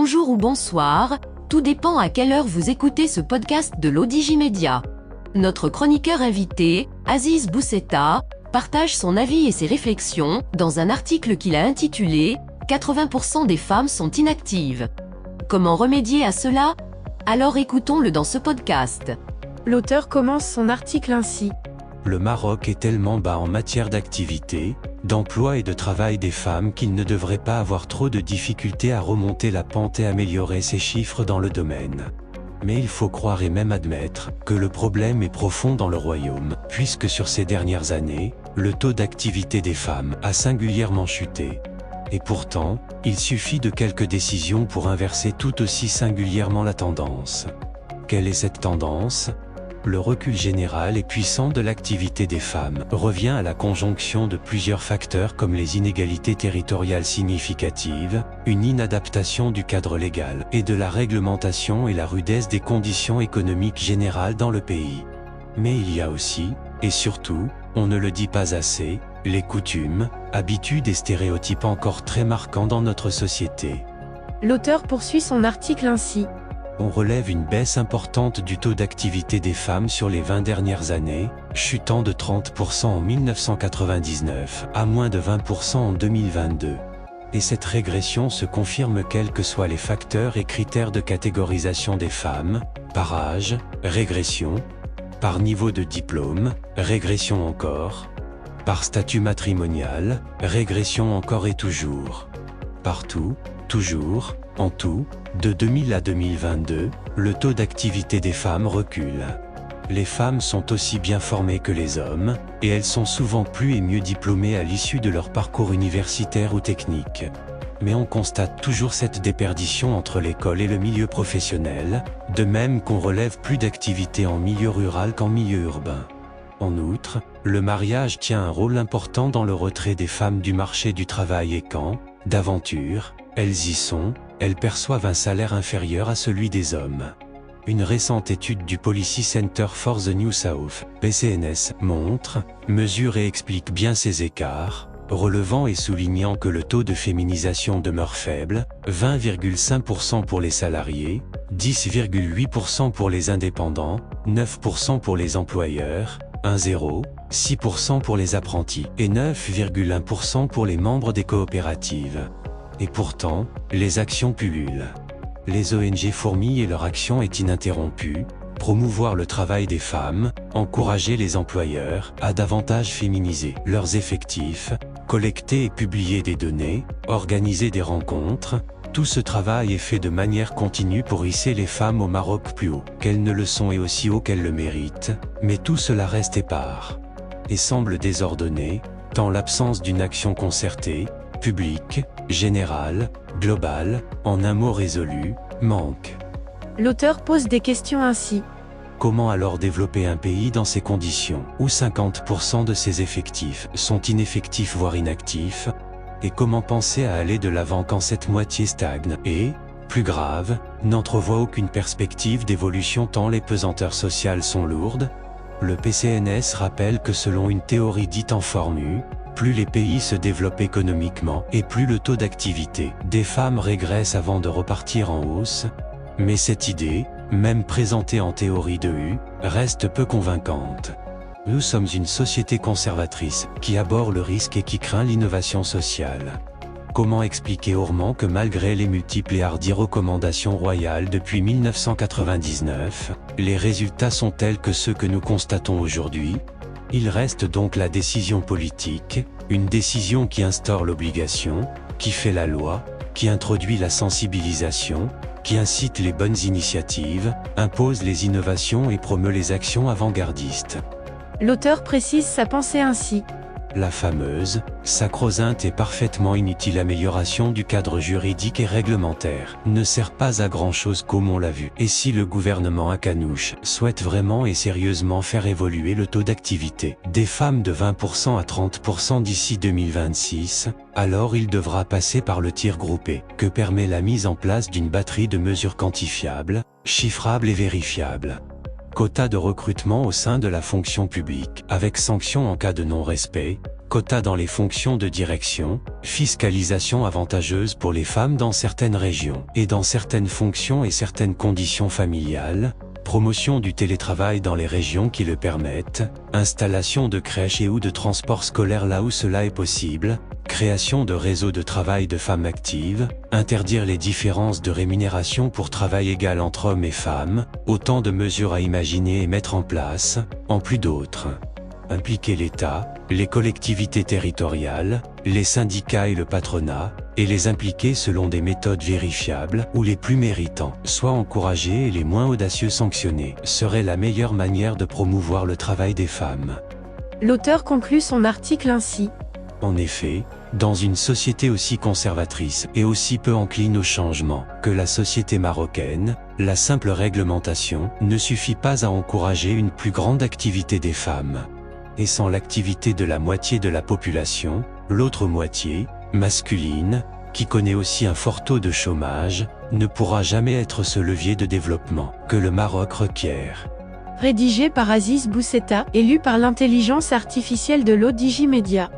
bonjour ou bonsoir, tout dépend à quelle heure vous écoutez ce podcast de l'Odigimédia. Notre chroniqueur invité, Aziz Bousseta, partage son avis et ses réflexions dans un article qu'il a intitulé « 80% des femmes sont inactives ». Comment remédier à cela? Alors écoutons-le dans ce podcast. L'auteur commence son article ainsi. Le Maroc est tellement bas en matière d'activité, d'emploi et de travail des femmes qu'il ne devrait pas avoir trop de difficultés à remonter la pente et améliorer ses chiffres dans le domaine. Mais il faut croire et même admettre que le problème est profond dans le royaume, puisque sur ces dernières années, le taux d'activité des femmes a singulièrement chuté. Et pourtant, il suffit de quelques décisions pour inverser tout aussi singulièrement la tendance. Quelle est cette tendance ? Le recul général et puissant de l'activité des femmes revient à la conjonction de plusieurs facteurs comme les inégalités territoriales significatives, une inadaptation du cadre légal et de la réglementation et la rudesse des conditions économiques générales dans le pays. Mais il y a aussi, et surtout, on ne le dit pas assez, les coutumes, habitudes et stéréotypes encore très marquants dans notre société. L'auteur poursuit son article ainsi. On relève une baisse importante du taux d'activité des femmes sur les 20 dernières années, chutant de 30% en 1999 à moins de 20% en 2022. Et cette régression se confirme quels que soient les facteurs et critères de catégorisation des femmes, par âge, régression, par niveau de diplôme, régression encore, par statut matrimonial, régression encore et toujours. Partout, toujours, en tout, de 2000 à 2022, le taux d'activité des femmes recule. Les femmes sont aussi bien formées que les hommes, et elles sont souvent plus et mieux diplômées à l'issue de leur parcours universitaire ou technique. Mais on constate toujours cette déperdition entre l'école et le milieu professionnel, de même qu'on relève plus d'activité en milieu rural qu'en milieu urbain. En outre, le mariage tient un rôle important dans le retrait des femmes du marché du travail et quand, d'aventure, elles y sont, elles perçoivent un salaire inférieur à celui des hommes. Une récente étude du Policy Center for the New South, PCNS, montre, mesure et explique bien ces écarts, relevant et soulignant que le taux de féminisation demeure faible, 20,5% pour les salariés, 10,8% pour les indépendants, 9% pour les employeurs, 6% pour les apprentis et 9,1% pour les membres des coopératives. Et pourtant, les actions pullulent. Les ONG fourmillent et leur action est ininterrompue, promouvoir le travail des femmes, encourager les employeurs à davantage féminiser leurs effectifs, collecter et publier des données, organiser des rencontres. Tout ce travail est fait de manière continue pour hisser les femmes au Maroc plus haut qu'elles ne le sont et aussi haut qu'elles le méritent, mais tout cela reste épars. Et semble désordonné, tant l'absence d'une action concertée, publique, générale, globale, en un mot résolu, manque. L'auteur pose des questions ainsi. Comment alors développer un pays dans ces conditions, où 50% de ses effectifs sont ineffectifs voire inactifs? Et comment penser à aller de l'avant quand cette moitié stagne et, plus grave, n'entrevoit aucune perspective d'évolution tant les pesanteurs sociales sont lourdes? Le PCNS rappelle que selon une théorie dite en formu, plus les pays se développent économiquement et plus le taux d'activité des femmes régresse avant de repartir en hausse. Mais cette idée, même présentée en théorie de U, reste peu convaincante. Nous sommes une société conservatrice qui abhorre le risque et qui craint l'innovation sociale. Comment expliquer autrement que malgré les multiples et hardies recommandations royales depuis 1999, les résultats sont tels que ceux que nous constatons aujourd'hui? Il reste donc la décision politique, une décision qui instaure l'obligation, qui fait la loi, qui introduit la sensibilisation, qui incite les bonnes initiatives, impose les innovations et promeut les actions avant-gardistes. L'auteur précise sa pensée ainsi. La fameuse, sacro-sainte et parfaitement inutile amélioration du cadre juridique et réglementaire ne sert pas à grand-chose comme on l'a vu. Et si le gouvernement Akanouche souhaite vraiment et sérieusement faire évoluer le taux d'activité des femmes de 20% à 30% d'ici 2026, alors il devra passer par le tir groupé, que permet la mise en place d'une batterie de mesures quantifiables, chiffrables et vérifiables. Quota de recrutement au sein de la fonction publique, avec sanction en cas de non-respect, quotas dans les fonctions de direction, fiscalisation avantageuse pour les femmes dans certaines régions et dans certaines fonctions et certaines conditions familiales, promotion du télétravail dans les régions qui le permettent, installation de crèches et ou de transports scolaires là où cela est possible, création de réseaux de travail de femmes actives, interdire les différences de rémunération pour travail égal entre hommes et femmes, autant de mesures à imaginer et mettre en place, en plus d'autres. Impliquer l'État, les collectivités territoriales, les syndicats et le patronat, et les impliquer selon des méthodes vérifiables où les plus méritants soient encouragés et les moins audacieux sanctionnés, serait la meilleure manière de promouvoir le travail des femmes. L'auteur conclut son article ainsi. En effet, dans une société aussi conservatrice et aussi peu encline au changement que la société marocaine, la simple réglementation ne suffit pas à encourager une plus grande activité des femmes. Et sans l'activité de la moitié de la population, l'autre moitié, masculine, qui connaît aussi un fort taux de chômage, ne pourra jamais être ce levier de développement que le Maroc requiert. Rédigé par Aziz Bousseta et lu par l'intelligence artificielle de l'Odigimedia.